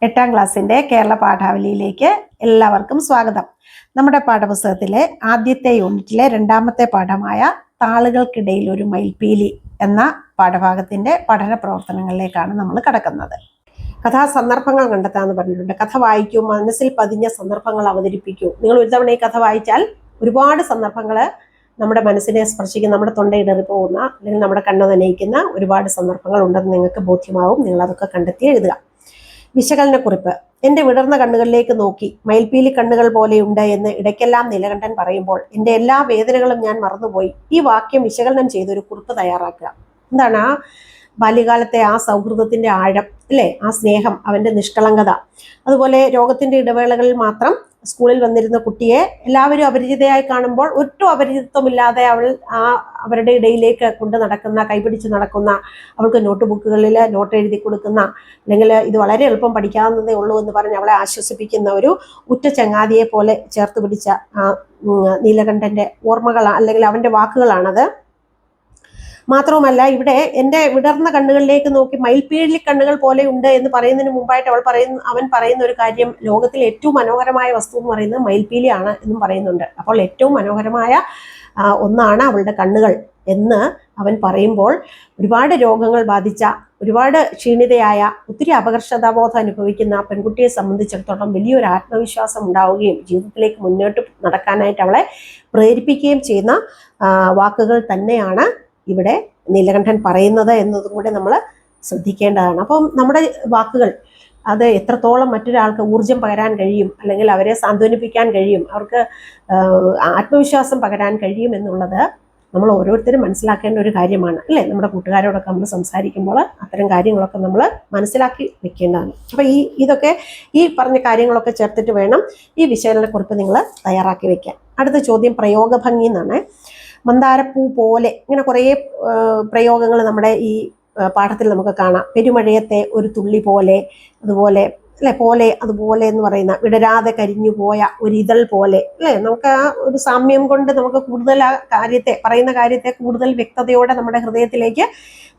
8ാം ക്ലാസ്സിന്റെ കേരള പാഠാവലിയിലേക്ക് എല്ലാവർക്കും സ്വാഗതം. നമ്മുടെ പാഠപുസ്തകത്തിലെ ആദ്യത്തെ യൂണിറ്റിലെ 2ാമത്തെ പാഠമായ താളുകൾക്കിടയിൽ ഒരു മയിൽപീലി എന്ന പാഠഭാഗത്തിന്റെ പഠന പ്രവർത്തനങ്ങളിലേക്കാണ് നമ്മൾ കടക്കുന്നത്. കഥാസന്ദർഭങ്ങൾ കണ്ടെത്താന്ന് പറഞ്ഞിട്ടുണ്ട്. കഥ വായിക്കൂ, മനസ്സിൽ പതിഞ്ഞ സന്ദർഭങ്ങൾ അവതരിപ്പിക്കൂ. നിങ്ങൾ ഒരു തവണ ഈ കഥ വായിച്ചാൽ ഒരുപാട് സന്ദർഭങ്ങൾ നമ്മുടെ മനസ്സിനെ സ്പർശിക്കുന്ന, നമ്മുടെ തൊണ്ടയിടറി പോകുന്ന അല്ലെങ്കിൽ നമ്മുടെ കണ്ണ് നനയിക്കുന്ന ഒരുപാട് സന്ദർഭങ്ങൾ ഉണ്ടെന്ന് നിങ്ങൾക്ക് ബോധ്യമാവും. നിങ്ങൾ അതൊക്കെ കണ്ടെത്തി എഴുതുക. വിശകലനക്കുറിപ്പ്. എൻ്റെ വിടർന്ന കണ്ണുകളിലേക്ക് നോക്കി മയിൽപീലി കണ്ണുകൾ പോലെയുണ്ട് എന്ന് ഇടയ്ക്കെല്ലാം നീലകണ്ഠൻ പറയുമ്പോൾ എൻ്റെ എല്ലാ വേദനകളും ഞാൻ മറന്നുപോയി. ഈ വാക്യം വിശകലനം ചെയ്തൊരു കുറിപ്പ് തയ്യാറാക്കുക. എന്താണ് ആ ബാല്യകാലത്തെ ആ സൗഹൃദത്തിന്റെ ആഴം, അല്ലേ? ആ സ്നേഹം, അവന്റെ നിഷ്കളങ്കത. അതുപോലെ രോഗത്തിന്റെ ഇടവേളകളിൽ മാത്രം സ്കൂളിൽ വന്നിരുന്ന കുട്ടിയെ എല്ലാവരും അപരിചിതയായി കാണുമ്പോൾ ഒട്ടും അപരിചിതത്വമില്ലാതെ അവരുടെ ഇടയിലേക്ക് കൊണ്ട് നടക്കുന്ന, കൈപിടിച്ച് നടക്കുന്ന, അവൾക്ക് നോട്ട് ബുക്കുകളിൽ നോട്ട് എഴുതി കൊടുക്കുന്ന, അല്ലെങ്കിൽ ഇത് വളരെ എളുപ്പം പഠിക്കാവുന്നതേ ഉള്ളൂ എന്ന് പറഞ്ഞ് അവളെ ആശ്വസിപ്പിക്കുന്ന ഒരു ഉറ്റ ചങ്ങാതിയെ പോലെ ചേർത്ത് പിടിച്ച നീലകണ്ഠന്റെ ഓർമ്മകൾ അല്ലെങ്കിൽ അവന്റെ വാക്കുകളാണത്. മാത്രവുമല്ല, ഇവിടെ എൻ്റെ വിടർന്ന കണ്ണുകളിലേക്ക് നോക്കി മയിൽപീലി കണ്ണുകൾ പോലെ ഉണ്ട് എന്ന് പറയുന്നതിന് മുമ്പായിട്ട് അവൻ പറയുന്ന ഒരു കാര്യം, ലോകത്തിലെ ഏറ്റവും മനോഹരമായ വസ്തു എന്ന് പറയുന്നത് മയിൽപീലിയാണ് എന്നും പറയുന്നുണ്ട്. അപ്പോൾ ഏറ്റവും മനോഹരമായ ഒന്നാണ് അവളുടെ കണ്ണുകൾ എന്ന് അവൻ പറയുമ്പോൾ ഒരുപാട് രോഗങ്ങൾ ബാധിച്ച, ഒരുപാട് ക്ഷീണിതയായ, ഒത്തിരി അപകർഷതാബോധം അനുഭവിക്കുന്ന പെൺകുട്ടിയെ സംബന്ധിച്ചിടത്തോളം വലിയൊരു ആത്മവിശ്വാസം ഉണ്ടാവുകയും ജീവിതത്തിലേക്ക് മുന്നോട്ട് നടക്കാനായിട്ട് അവളെ പ്രേരിപ്പിക്കുകയും ചെയ്യുന്ന വാക്കുകൾ തന്നെയാണ് ഇവിടെ നീലകണ്ഠൻ പറയുന്നത് എന്നതും കൂടെ നമ്മൾ ശ്രദ്ധിക്കേണ്ടതാണ്. അപ്പം നമ്മുടെ വാക്കുകൾ അത് എത്രത്തോളം മറ്റൊരാൾക്ക് ഊർജം പകരാൻ കഴിയും, അല്ലെങ്കിൽ അവരെ സാന്ത്വനിപ്പിക്കാൻ കഴിയും, അവർക്ക് ആത്മവിശ്വാസം പകരാൻ കഴിയും എന്നുള്ളത് നമ്മൾ ഓരോരുത്തരും മനസ്സിലാക്കേണ്ട ഒരു കാര്യമാണ്, അല്ലേ? നമ്മുടെ കൂട്ടുകാരോടൊക്കെ നമ്മൾ സംസാരിക്കുമ്പോൾ അത്തരം കാര്യങ്ങളൊക്കെ നമ്മൾ മനസ്സിലാക്കി വെക്കേണ്ടതാണ്. അപ്പം ഇതൊക്കെ ഈ പറഞ്ഞ കാര്യങ്ങളൊക്കെ ചേർത്തിട്ട് വേണം ഈ വിശകലനക്കുറിപ്പ് നിങ്ങൾ തയ്യാറാക്കി വെക്കാൻ. അടുത്ത ചോദ്യം പ്രയോഗഭംഗി എന്നാണ്. മന്ദാരപ്പൂ പോലെ, ഇങ്ങനെ കുറേ പ്രയോഗങ്ങൾ നമ്മുടെ ഈ പാഠത്തിൽ നമുക്ക് കാണാം. പെരുമഴയത്തെ ഒരു തുള്ളി പോലെ, അതുപോലെ അല്ലെ, പോലെ അതുപോലെ എന്ന് പറയുന്ന, വിടരാതെ കരിഞ്ഞു പോയ ഒരു ഇതൾ പോലെ, അല്ലെ? നമുക്ക് ആ ഒരു സാമ്യം കൊണ്ട് നമുക്ക് കൂടുതൽ ആ പറയുന്ന കാര്യത്തെ കൂടുതൽ വ്യക്തതയോടെ നമ്മുടെ ഹൃദയത്തിലേക്ക്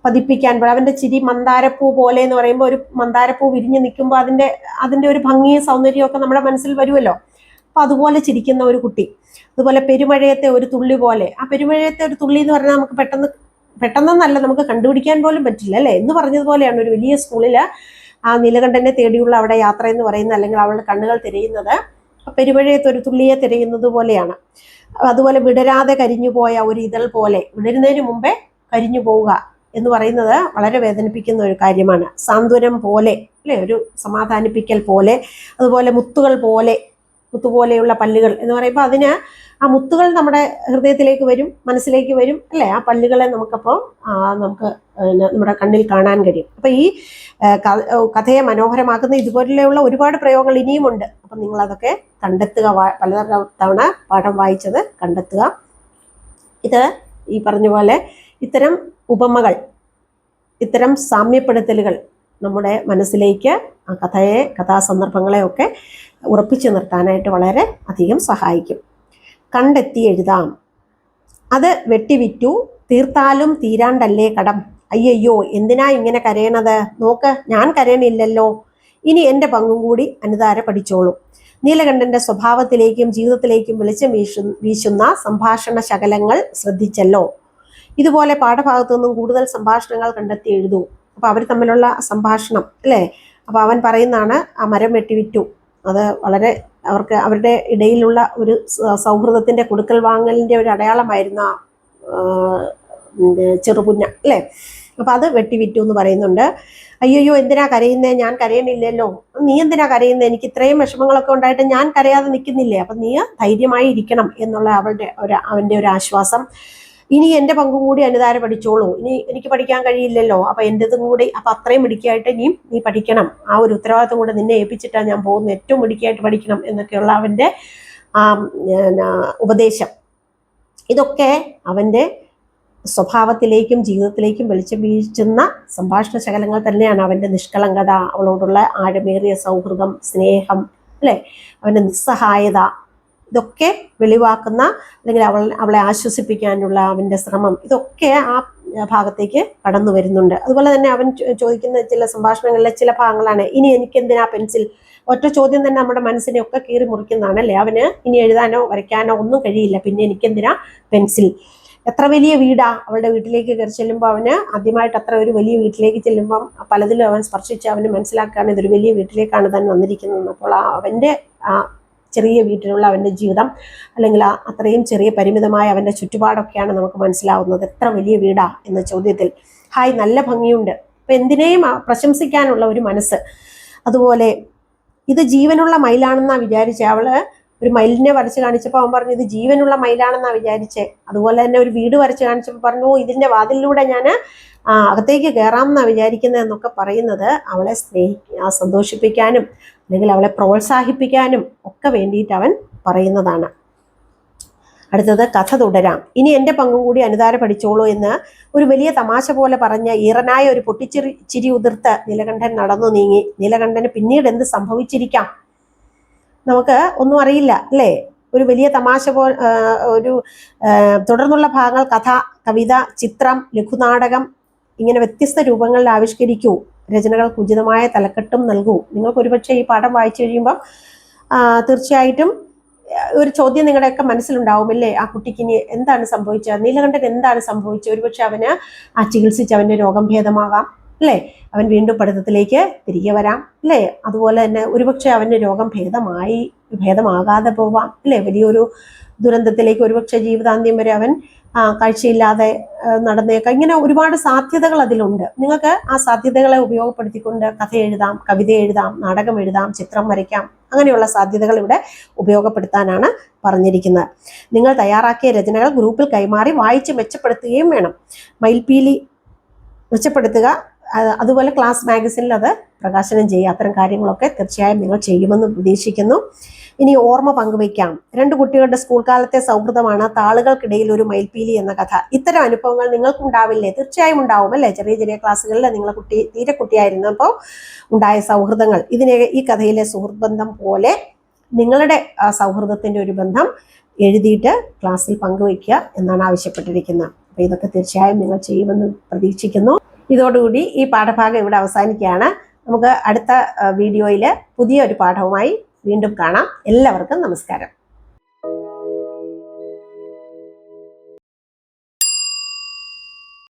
പതിപ്പിക്കാൻ. അവന്റെ ചിരി മന്ദാരപ്പൂ പോലെ എന്ന് പറയുമ്പോൾ ഒരു മന്ദാരപ്പൂ വിരിഞ്ഞു നിൽക്കുമ്പോൾ അതിന്റെ ഒരു ഭംഗിയും സൗന്ദര്യവും ഒക്കെ നമ്മുടെ മനസ്സിൽ വരുമല്ലോ. അപ്പൊ അതുപോലെ ചിരിക്കുന്ന ഒരു കുട്ടി. അതുപോലെ പെരുമഴയത്തെ ഒരു തുള്ളി പോലെ. ആ പെരുമഴയത്തെ ഒരു തുള്ളി എന്ന് പറഞ്ഞാൽ നമുക്ക് പെട്ടെന്നല്ല നമുക്ക് കണ്ടുപിടിക്കാൻ പോലും പറ്റില്ല, അല്ലെ? എന്ന് പറഞ്ഞതുപോലെയാണ് ഒരു വലിയ സ്കൂളില് ആ നീലകണ്ഠനെ തേടിയുള്ള അവിടെ യാത്ര എന്ന് പറയുന്നത്, അല്ലെങ്കിൽ അവളുടെ കണ്ണുകൾ തിരയുന്നത് പെരുമഴയത്തെ ഒരു തുള്ളിയെ തിരയുന്നത് പോലെയാണ്. അതുപോലെ വിടരാതെ കരിഞ്ഞു പോയ ഒരു ഇതൾ പോലെ, വിടരുന്നതിന് മുമ്പേ കരിഞ്ഞു പോവുക എന്ന് പറയുന്നത് വളരെ വേദനിപ്പിക്കുന്ന ഒരു കാര്യമാണ്. സാന്ത്വനം പോലെ, അല്ലെ? ഒരു സമാധാനിപ്പിക്കൽ പോലെ. അതുപോലെ മുത്തുകൾ പോലെ, മുത്തുപോലെയുള്ള പല്ലുകൾ എന്ന് പറയുമ്പോൾ അതിന് ആ മുത്തുകൾ നമ്മുടെ ഹൃദയത്തിലേക്ക് വരും, മനസ്സിലേക്ക് വരും, അല്ലേ? ആ പല്ലുകളെ നമുക്ക് നമ്മുടെ കണ്ണിൽ കാണാൻ കഴിയും. അപ്പൊ ഈ കഥയെ മനോഹരമാക്കുന്ന ഇതുപോലെയുള്ള ഒരുപാട് പ്രയോഗങ്ങൾ ഇനിയുമുണ്ട്. അപ്പൊ നിങ്ങൾ അതൊക്കെ കണ്ടെത്തുക. പല തവണ പാഠം വായിച്ചത് കണ്ടെത്തുക. ഇത് ഈ പറഞ്ഞ പോലെ ഇത്തരം ഉപമകൾ, ഇത്തരം സാമ്യപ്പെടുത്തലുകൾ നമ്മുടെ മനസ്സിലേക്ക് ആ കഥാസന്ദർഭങ്ങളെ ഒക്കെ ഉറപ്പിച്ചു നിർത്താനായിട്ട് വളരെ അധികം സഹായിക്കും. കണ്ടെത്തി എഴുതാം. അത് വെട്ടിവിറ്റു തീർത്താലും തീരാണ്ടല്ലേ കടം. അയ്യയ്യോ, എന്തിനാ ഇങ്ങനെ കരയണത്? നോക്ക്, ഞാൻ കരയണില്ലല്ലോ. ഇനി എൻ്റെ പങ്കും കൂടി അനുതാര പഠിച്ചോളൂ. നീലകണ്ഠന്റെ സ്വഭാവത്തിലേക്കും ജീവിതത്തിലേക്കും വെളിച്ചം വീശുന്ന സംഭാഷണ ശകലങ്ങൾ ശ്രദ്ധിച്ചല്ലോ. ഇതുപോലെ പാഠഭാഗത്തു നിന്നും കൂടുതൽ സംഭാഷണങ്ങൾ കണ്ടെത്തി എഴുതൂ. അപ്പൊ അവർ തമ്മിലുള്ള സംഭാഷണം, അല്ലേ? അപ്പൊ അവൻ പറയുന്നതാണ് ആ മരം വെട്ടിവിറ്റു. അത് വളരെ അവരുടെ ഇടയിലുള്ള ഒരു സൗഹൃദത്തിന്റെ കൊടുക്കൽ വാങ്ങലിന്റെ ഒരു അടയാളമായിരുന്നു ചെറുപുന്ന, അല്ലേ? അപ്പൊ അത് വെട്ടിവിറ്റു എന്ന് പറയുന്നുണ്ട്. അയ്യോ, എന്തിനാ കരയുന്നേ? ഞാൻ കരയണില്ലല്ലോ. നീ എന്തിനാ കരയുന്നേ? എനിക്ക് ഇത്രയും വിഷമങ്ങളൊക്കെ ഉണ്ടായിട്ട് ഞാൻ കരയാതെ നിൽക്കുന്നില്ലേ? അപ്പൊ നീ ധൈര്യമായി ഇരിക്കണം എന്നുള്ള അവന്റെ ഒരു ആശ്വാസം. ഇനി എൻ്റെ പങ്കും കൂടി അനുതാര പഠിച്ചോളൂ. ഇനി എനിക്ക് പഠിക്കാൻ കഴിയില്ലല്ലോ, അപ്പൊ എൻ്റെതും കൂടി, അപ്പൊ അത്രയും മിടുക്കിയായിട്ട് നീ പഠിക്കണം. ആ ഒരു ഉത്തരവാദിത്വം കൂടെ നിന്നെ ഏൽപ്പിച്ചിട്ടാണ് ഞാൻ പോകുന്നത്. ഏറ്റവും മിടുക്കിയായിട്ട് പഠിക്കണം എന്നൊക്കെയുള്ള അവന്റെ ഉപദേശം. ഇതൊക്കെ അവന്റെ സ്വഭാവത്തിലേക്കും ജീവിതത്തിലേക്കും വെളിച്ചം വീഴ്ചുന്ന സംഭാഷണ ശകലങ്ങൾ തന്നെയാണ്. അവന്റെ നിഷ്കളങ്കത, അവളോടുള്ള ആഴമേറിയ സൗഹൃദം, സ്നേഹം, അല്ലെ? അവന്റെ നിസ്സഹായത, ഇതൊക്കെ വെളിവാക്കുന്ന അല്ലെങ്കിൽ അവളെ ആശ്വസിപ്പിക്കാനുള്ള അവൻ്റെ ശ്രമം, ഇതൊക്കെ ആ ഭാഗത്തേക്ക് കടന്നു വരുന്നുണ്ട്. അതുപോലെ തന്നെ അവൻ ചോദിക്കുന്ന ചില സംഭാഷണങ്ങളിലെ ചില ഭാഗങ്ങളാണ്, ഇനി എനിക്കെന്തിനാ പെൻസിൽ. ഒറ്റ ചോദ്യം തന്നെ നമ്മുടെ മനസ്സിനെ ഒക്കെ കീറി മുറിക്കുന്നതാണ് അല്ലേ. അവന് ഇനി എഴുതാനോ വരയ്ക്കാനോ ഒന്നും കഴിയില്ല, പിന്നെ എനിക്കെന്തിനാ പെൻസിൽ. എത്ര വലിയ വീടാ. അവളുടെ വീട്ടിലേക്ക് കയറി ചെല്ലുമ്പോൾ അവന് ആദ്യമായിട്ട് അത്ര ഒരു വലിയ വീട്ടിലേക്ക് ചെല്ലുമ്പം പലതിലും അവൻ സ്പർശിച്ച് അവന് മനസ്സിലാക്കുകയാണ് ഇതൊരു വലിയ വീട്ടിലേക്കാണ് താൻ വന്നിരിക്കുന്നത്. അപ്പോൾ അവൻ്റെ ആ ചെറിയ വീട്ടിലുള്ള അവൻ്റെ ജീവിതം അല്ലെങ്കിൽ അത്രയും ചെറിയ പരിമിതമായ അവൻ്റെ ചുറ്റുപാടൊക്കെയാണ് നമുക്ക് മനസ്സിലാവുന്നത്. എത്ര വലിയ വീടാ എന്ന ചോദ്യത്തിൽ ഹായ് നല്ല ഭംഗിയുണ്ട്. അപ്പം എന്തിനേയും പ്രശംസിക്കാനുള്ള ഒരു മനസ്സ്. അതുപോലെ ഇത് ജീവനുള്ള മയിലാണെന്നാ വിചാരിച്ചേ. അവള് ഒരു മയിലിനെ വരച്ച് കാണിച്ചപ്പോൾ അവൻ പറഞ്ഞു ഇത് ജീവനുള്ള മയിലാണെന്നാ വിചാരിച്ചേ. അതുപോലെ തന്നെ ഒരു വീട് വരച്ച് കാണിച്ചപ്പോൾ പറഞ്ഞു ഇതിന്റെ വാതിലിലൂടെ ഞാൻ അകത്തേക്ക് കയറാമെന്നാ വിചാരിക്കുന്നത് എന്നൊക്കെ പറയുന്നത് അവളെ സന്തോഷിപ്പിക്കാനും അല്ലെങ്കിൽ അവളെ പ്രോത്സാഹിപ്പിക്കാനും ഒക്കെ വേണ്ടിയിട്ട് അവൻ പറയുന്നതാണ്. അടുത്തത് കഥ തുടരാം. ഇനി എൻ്റെ പങ്കും കൂടി അനുതാര പഠിച്ചോളൂ എന്ന് ഒരു വലിയ തമാശ പോലെ പറഞ്ഞ ഈറനായ ഒരു ചിരി ഉതിർത്ത് നീലകണ്ഠൻ നടന്നു നീങ്ങി. നീലകണ്ഠന് പിന്നീട് എന്ത് സംഭവിച്ചിരിക്കാം നമുക്ക് ഒന്നും അറിയില്ല അല്ലേ. ഒരു വലിയ തമാശ ഒരു തുടർന്നുള്ള ഭാഗങ്ങൾ കഥ, കവിത, ചിത്രം, ലഘുനാടകം ഇങ്ങനെ വ്യത്യസ്ത രൂപങ്ങളിൽ ആവിഷ്കരിക്കൂ. രചനകൾക്ക് ഉചിതമായ തലക്കെട്ടും നൽകൂ. നിങ്ങൾക്ക് ഒരുപക്ഷെ ഈ പാഠം വായിച്ചു കഴിയുമ്പം തീർച്ചയായിട്ടും ഒരു ചോദ്യം നിങ്ങളുടെയൊക്കെ മനസ്സിലുണ്ടാവും അല്ലേ. ആ കുട്ടിക്ക് ഇനി എന്താണ് സംഭവിച്ചത്, നീലകണ്ഠൻ എന്താണ് സംഭവിച്ചത്. ഒരുപക്ഷെ അവന് ചികിത്സിച്ച് അവൻ്റെ രോഗം ഭേദമാകാം അല്ലേ. അവൻ വീണ്ടും പഠിത്തത്തിലേക്ക് തിരികെ വരാം അല്ലേ. അതുപോലെ തന്നെ ഒരുപക്ഷെ അവൻ്റെ രോഗം ഭേദമാകാതെ പോവാം അല്ലേ. വലിയൊരു ദുരന്തത്തിലേക്ക് ഒരുപക്ഷെ ജീവിതാന്ത്യം വരെ അവൻ കാഴ്ചയില്ലാതെ നടന്നേക്കാം. ഇങ്ങനെ ഒരുപാട് സാധ്യതകൾ അതിലുണ്ട്. നിങ്ങൾക്ക് ആ സാധ്യതകളെ ഉപയോഗപ്പെടുത്തിക്കൊണ്ട് കഥ എഴുതാം, കവിത എഴുതാം, നാടകം എഴുതാം, ചിത്രം വരയ്ക്കാം. അങ്ങനെയുള്ള സാധ്യതകൾ ഇവിടെ ഉപയോഗപ്പെടുത്താനാണ് പറഞ്ഞിരിക്കുന്നത്. നിങ്ങൾ തയ്യാറാക്കിയ രചനകൾ ഗ്രൂപ്പിൽ കൈമാറി വായിച്ച് മെച്ചപ്പെടുത്തുകയും വേണം. മയിൽപീലി മെച്ചപ്പെടുത്തുക, അതുപോലെ ക്ലാസ് മാഗസിനിൽ അത് പ്രകാശനം ചെയ്യുക. അത്തരം കാര്യങ്ങളൊക്കെ തീർച്ചയായും നിങ്ങൾ ചെയ്യുമെന്ന് പ്രതീക്ഷിക്കുന്നു. ഇനി ഓർമ്മ പങ്കുവയ്ക്കാം. 2 കുട്ടികളുടെ സ്കൂൾ കാലത്തെ സൗഹൃദമാണ് താളുകൾക്കിടയിൽ ഒരു മയിൽപീലി എന്ന കഥ. ഇത്തരം അനുഭവങ്ങൾ നിങ്ങൾക്കുണ്ടാവില്ലേ? തീർച്ചയായും ഉണ്ടാവും അല്ലേ. ചെറിയ ചെറിയ ക്ലാസ്സുകളിൽ നിങ്ങളെ തീരെ കുട്ടിയായിരുന്നപ്പോൾ ഉണ്ടായ സൗഹൃദങ്ങൾ ഈ കഥയിലെ സുഹൃത്ത് ബന്ധം പോലെ നിങ്ങളുടെ സൗഹൃദത്തിന്റെ ഒരു ബന്ധം എഴുതിയിട്ട് ക്ലാസ്സിൽ പങ്കുവയ്ക്കുക എന്നാണ് ആവശ്യപ്പെട്ടിരിക്കുന്നത്. അപ്പോൾ ഇതൊക്കെ തീർച്ചയായും നിങ്ങൾ ചെയ്യുമെന്ന് പ്രതീക്ഷിക്കുന്നു. ഇതോടുകൂടി ഈ പാഠഭാഗം ഇവിടെ അവസാനിക്കുകയാണ്. നമുക്ക് അടുത്ത വീഡിയോയിൽ പുതിയൊരു പാഠവുമായി വീണ്ടും കാണാം. എല്ലാവർക്കും നമസ്കാരം.